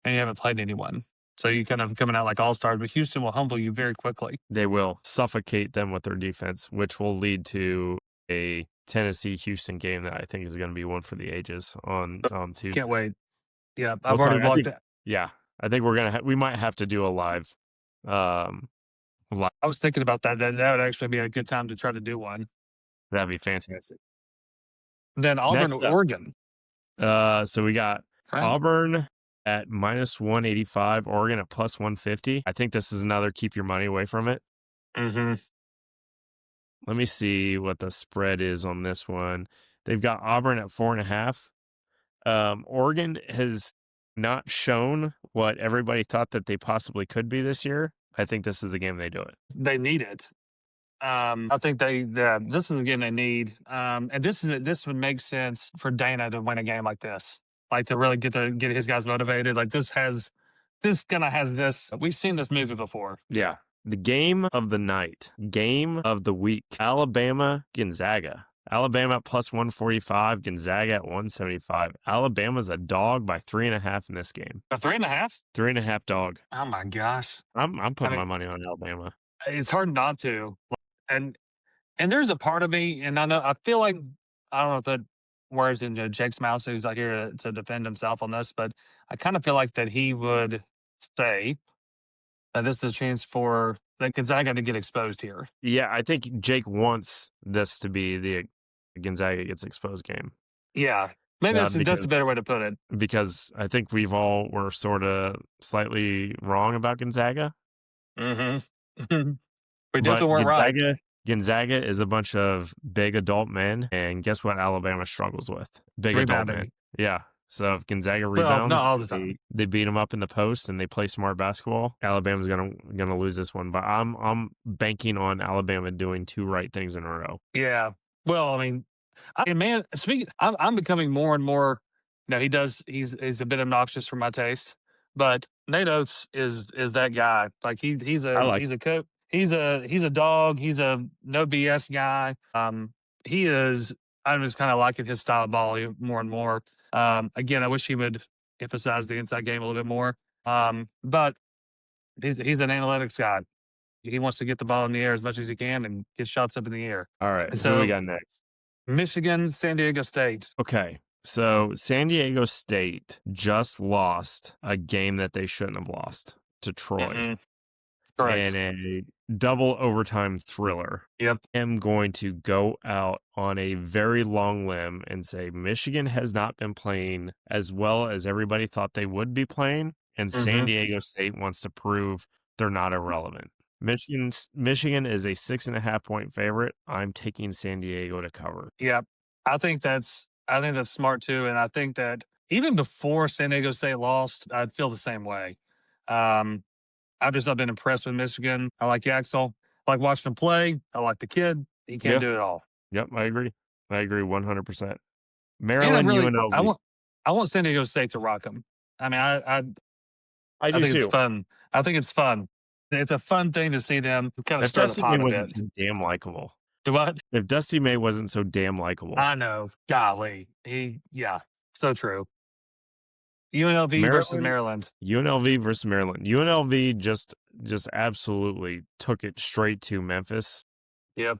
and you haven't played anyone. So you kind of coming out like all stars, but Houston will humble you very quickly. They will suffocate them with their defense, which will lead to a Tennessee-Houston game that I think is going to be one for the ages on Tuesday. Can't wait. Yeah, I've already blocked it. Yeah, I think we might have to do a live. I was thinking about that. That would actually be a good time to try to do one. That'd be fantastic. Then Auburn, Oregon. So we got Auburn at minus 185, Oregon at plus 150. I think this is another keep your money away from it. Mm-hmm. Let me see what the spread is on this one. They've got Auburn at 4.5. Oregon has not shown what everybody thought that they possibly could be this year. I think this is the game they do it. They need it. I think this is a game they need. And this would make sense for Dana to win a game like this, like to really get his guys motivated. Like this. We've seen this movie before. Yeah. The game of the night, game of the week, Alabama, Gonzaga. Alabama at plus 145, Gonzaga at 175. Alabama's a dog by 3.5 in this game. A 3.5? 3.5 dog. Oh my gosh. I'm putting my money on Alabama. It's hard not to. And there's a part of me, and I feel like, I don't know if that words in Jake's mouth, so he's not here to defend himself on this, but I kind of feel like that he would say that this is a chance for that Gonzaga to get exposed here. Yeah, I think Jake wants this to be the Gonzaga gets exposed game. Yeah, maybe that's a better way to put it. Because I think we've all were sort of slightly wrong about Gonzaga. Mm-hmm. We definitely weren't right. Gonzaga is a bunch of big adult men, and guess what Alabama struggles with? Big adult men. Yeah. So if Gonzaga rebounds, not all the time. They beat them up in the post and they play smart basketball, Alabama's gonna lose this one. But I'm banking on Alabama doing two right things in a row. Yeah. Well, I mean, I'm becoming more and more. He's a bit obnoxious for my taste, but Nate Oates is that guy. Like he's a coach. He's a dog. He's a no BS guy. He is. I'm just kind of liking his style of ball more and more. Again, I wish he would emphasize the inside game a little bit more. But he's an analytics guy. He wants to get the ball in the air as much as he can and get shots up in the air. All right. So who we got next? Michigan, San Diego State. Okay. So San Diego State just lost a game that they shouldn't have lost to Troy. Mm-hmm. Correct. And a double overtime thriller. Yep. I'm going to go out on a very long limb and say Michigan has not been playing as well as everybody thought they would be playing, and San Diego State wants to prove they're not irrelevant. Michigan is a 6.5 point favorite. I'm taking San Diego to cover. Yeah, I think that's smart too, and I think that even before San Diego State lost, I'd feel the same way. I've just not been impressed with Michigan. I like Yaxel. I like watching him play. I like the kid. He can't do it all. Yep, I agree. 100%. Maryland, UNLV. I want San Diego State to rock them. I mean, I I do think it's too. fun. I think it's fun. It's a fun thing to see them kind of If stir the Dusty May pot a wasn't bit. so damn likable. Do what? If Dusty May wasn't so damn likable. I know. Golly. Yeah, so true. UNLV versus Maryland, Maryland. UNLV versus Maryland. UNLV just absolutely took it straight to Memphis. Yep.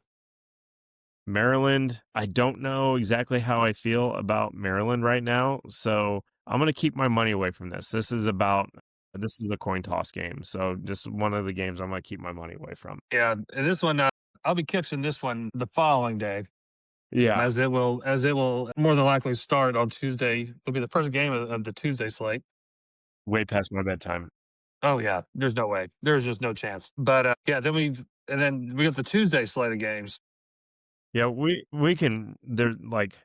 Maryland, I don't know exactly how I feel about Maryland right now, so I'm gonna keep my money away from this. This is a coin toss game, so just one of the games I'm gonna keep my money away from. Yeah. And this one, I'll be catching this one the following day, Yeah, as it will more than likely start on Tuesday. It'll be the first game of the Tuesday slate. way past my bedtime. Oh yeah, there's no way. There's just no chance. But yeah, then we got the Tuesday slate of games. Yeah, we can. There, like,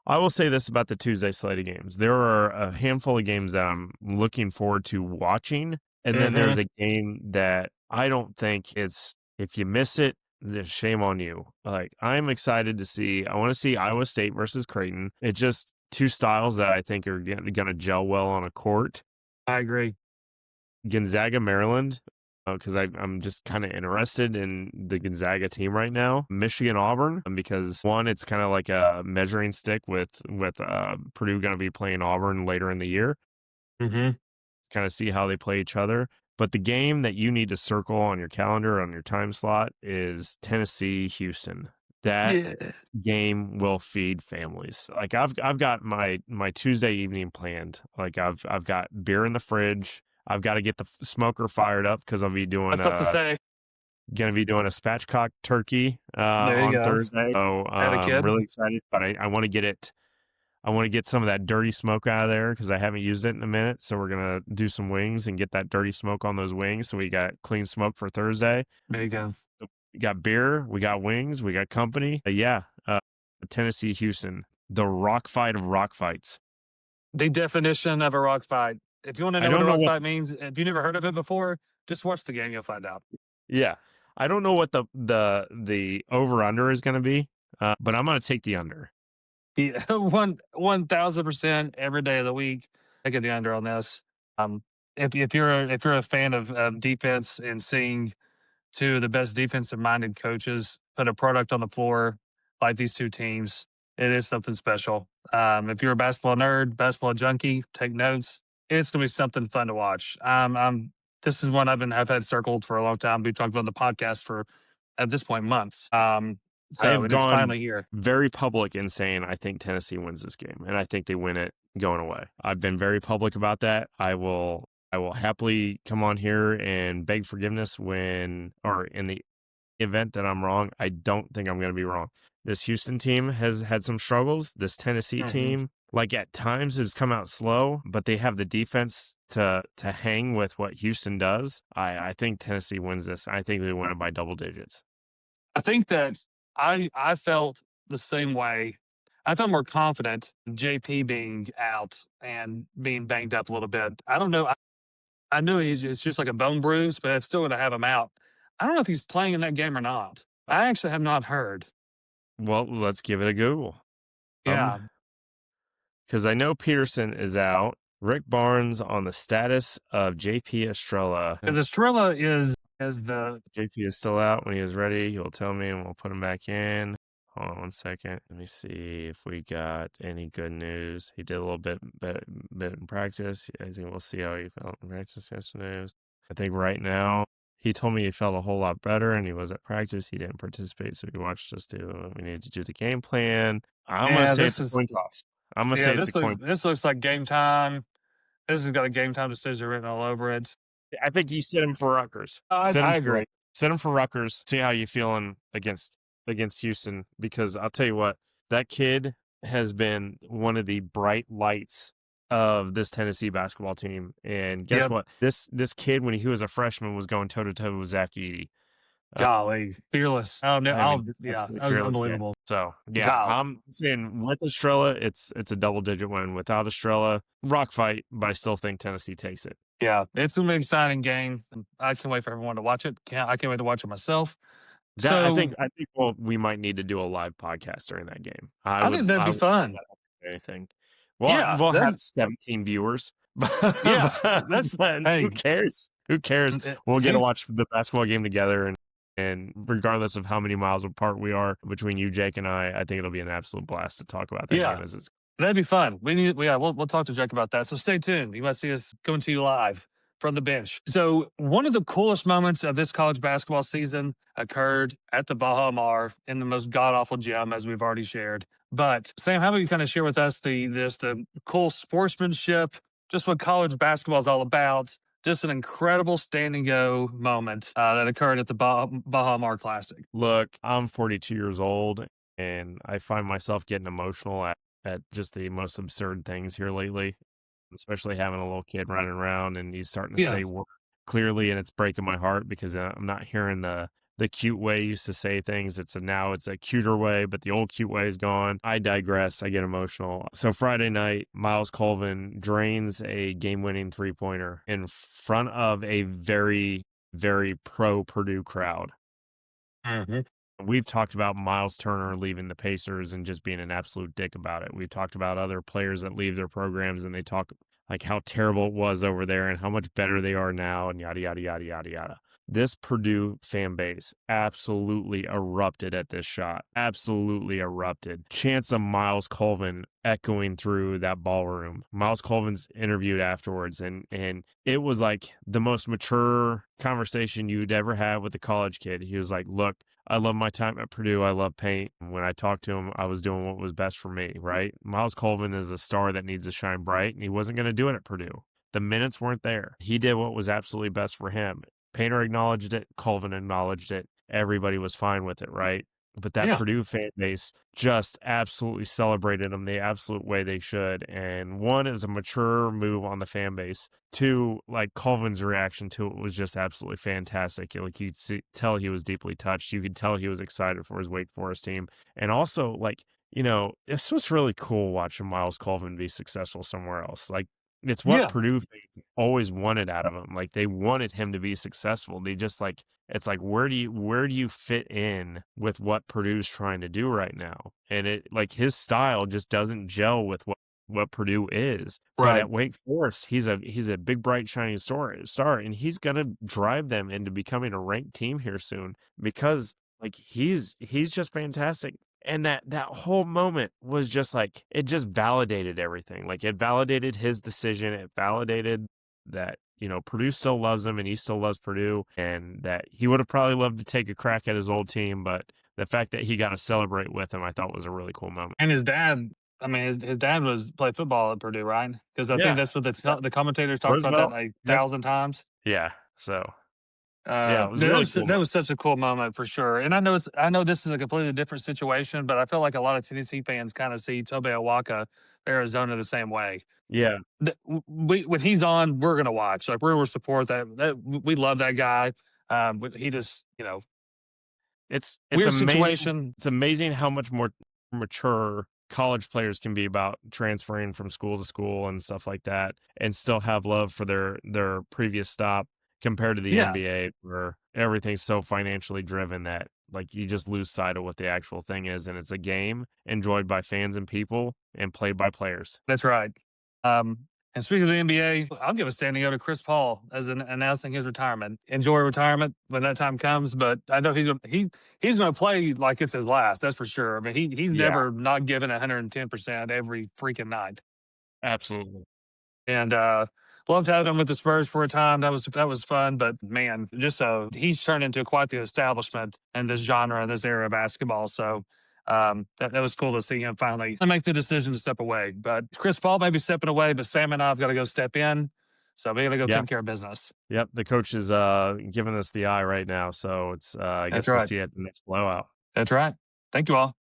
I will say this about the Tuesday slate of games. There are a handful of games that I'm looking forward to watching, and then Mm-hmm. there's a game that I don't think it's, if you miss it, then shame on you. Like, I'm excited to see. I want to see Iowa State versus Creighton. It's just two styles that I think are going to gel well on a court. I agree. Gonzaga, Maryland, because I'm just kind of interested in the Gonzaga team right now. Michigan, Auburn, because one, it's kind of like a measuring stick with Purdue going to be playing Auburn later in the year. Mm-hmm. Kind of see how they play each other. But the game that you need to circle on your calendar, on your time slot, is Tennessee, Houston. That Yeah. game will feed families. Like, I've got my Tuesday evening planned. Like, I've got beer in the fridge. I've got to get the smoker fired up because I'll be I was about to say. gonna be doing a spatchcock turkey There you on go. Thursday. So Had a I'm kid. really excited, but I want to get it. I want to get some of that dirty smoke out of there because I haven't used it in a minute. So we're gonna do some wings and get that dirty smoke on those wings. So we got clean smoke for Thursday. There you go. We got beer, we got wings, we got company. Yeah, Tennessee, Houston, the rock fight of rock fights. The definition of a rock fight. If you want to I know what don't a know rock what. fight means, if you never heard of it before, just watch the game. You'll find out. Yeah, I don't know what the over under is going to be, but I'm going to take the under. Yeah, 1,000% every day of the week. I get the under on this. Um, if you're a fan of defense and seeing two of the best defensive minded coaches put a product on the floor like these two teams, it is something special. If you're a basketball nerd, basketball junkie, take notes. It's gonna be something fun to watch. This is one I've had circled for a long time. We've talked about the podcast for at this point months. I So have and it's gone finally here. very public in saying I think Tennessee wins this game, and I think they win it going away. I've been very public about that. I will happily come on here and beg forgiveness when, or in the event that I'm wrong. I don't think I'm going to be wrong. This Houston team has had some struggles. This Tennessee Mhm. team, like, at times has come out slow, but they have the defense to hang with what Houston does. I think Tennessee wins this. I think they win it by double digits. I think that I felt the same way. I felt more confident JP being out and being banged up a little bit. I don't know. I knew it's just like a bone bruise, but it's still going to have him out. I don't know if he's playing in that game or not. I actually have not heard. Well, let's give it a Google. Yeah, Because I know Peterson is out. Rick Barnes on the status of JP Estrella. because Estrella is the JP is still out. When he is ready, he'll tell me and we'll put him back in. Hold on one second. Let me see if we got any good news. He did a little bit in practice. I think we'll see how he felt in practice yesterday. I think right now he told me he felt a whole lot better and he was at practice. He didn't participate, so he watched us do. We need to do the game plan. I'm gonna yeah. say it's a coin toss. I'm gonna say it's a coin. This looks like game time. This has got a game time decision written all over it. I think you sit him for Rutgers. I agree. Sit him for Rutgers. See how you feeling against Houston, because I'll tell you what, that kid has been one of the bright lights of this Tennessee basketball team. And guess Yep. what? This kid, when he was a freshman, was going toe to toe with Zach Edey. Golly, fearless. Oh no! I mean, Yeah, absolutely that was fearless kid. unbelievable. So yeah, Golly. I'm saying with Estrella, it's a double digit win. Without Estrella, rock fight, but I still think Tennessee takes it. Yeah, it's gonna be an exciting game. I can't wait for everyone to watch it. I can't wait to watch it myself. That So I think we might need to do a live podcast during that game. I think that'd I be would fun. anything. Yeah, we'll have then 17 viewers, yeah, that's but who hey, cares? Who cares? We'll get to you watch the basketball game together, and regardless of how many miles apart we are between you, Jake, and I think it'll be an absolute blast to talk about that yeah, game as it's. that'd be fun. We'll talk to Jake about that. So stay tuned. You might see us coming to you live from the bench. So one of the coolest moments of this college basketball season occurred at the Bahamar in the most god awful gym, as we've already shared. But Sam, how about you kind of share with us the cool sportsmanship, just what college basketball is all about. Just an incredible stand and go moment that occurred at the Bahamar Classic. Look, I'm 42 years old, and I find myself getting emotional at just the most absurd things here lately, especially having a little kid running around and he's starting to Yeah, say word clearly, and it's breaking my heart because I'm not hearing the cute way he used to say things. Now it's a cuter way, but the old cute way is gone. I digress. I get emotional. So Friday night, Miles Colvin drains a game-winning three-pointer in front of a very, very pro Purdue crowd. hmm We've talked about Miles Turner leaving the Pacers and just being an absolute dick about it. We've talked about other players that leave their programs and they talk like how terrible it was over there and how much better they are now and yada, yada, yada, yada, yada. This Purdue fan base absolutely erupted at this shot. Absolutely erupted. Chants of Miles Colvin echoing through that ballroom. Miles Colvin's interviewed afterwards, and it was like the most mature conversation you'd ever have with a college kid. He was like, look, I love my time at Purdue. I love paint. When I talked to him, I was doing what was best for me, right? Miles Colvin is a star that needs to shine bright, and he wasn't going to do it at Purdue. The minutes weren't there. He did what was absolutely best for him. Painter acknowledged it. Colvin acknowledged it. Everybody was fine with it, right? But that yeah, Purdue fan base just absolutely celebrated him the absolute way they should. And one is a mature move on the fan base. Two, like Colvin's reaction to it was just absolutely fantastic. Like you could tell he was deeply touched. You could tell he was excited for his Wake Forest team. And also, like, this was really cool watching Miles Colvin be successful somewhere else. Like, it's what yeah. Purdue fans always wanted out of him. Like they wanted him to be successful. They just like it's like where do you fit in with what Purdue's trying to do right now? And it like his style just doesn't gel with what Purdue is. But Right. at Wake Forest, he's a big bright shining star and he's going to drive them into becoming a ranked team here soon because like he's just fantastic. And that whole moment was just like it just validated everything. Like it validated his decision. It validated that, Purdue still loves him and he still loves Purdue and that he would have probably loved to take a crack at his old team, but the fact that he got to celebrate with him, I thought was a really cool moment. And his dad, I mean, his dad was played football at Purdue, right? Because I think Yeah. that's what Yep. the commentators talked about that Roosevelt. like Yep. 1,000 times. Yeah. So yeah, it was a Dude, really cool that moment. was such a cool moment for sure. And I know this is a completely different situation, but I feel like a lot of Tennessee fans kind of see Tobe Awaka, Arizona, the same way. Yeah. We when he's on, we're gonna watch. Like we're gonna support that. We love that guy. He just It's weird amazing. situation. It's amazing how much more mature college players can be about transferring from school to school and stuff like that, and still have love for their previous stop compared to the Yeah, NBA, where everything's so financially driven that like you just lose sight of what the actual thing is, and it's a game enjoyed by fans and people and played by players. that's right. Um, and speaking of the NBA, I'll give a standing O to Chris Paul as announcing his retirement. Enjoy retirement when that time comes, but I know he's going to play like it's his last. That's for sure. I mean, he's Yeah, never not given 110% every freaking night. absolutely. And loved having him with the Spurs for a time. That was fun. But man, just so he's turned into quite the establishment in this genre, in this era of basketball. So that was cool to see him finally make the decision to step away. But Chris Paul may be stepping away, but Sam and I have got to go step in. So we got to go Yeah, take care of business. yep. The coach is giving us the eye right now, so it's I That's guess we'll right. see you at the next blowout. That's right. Thank you all.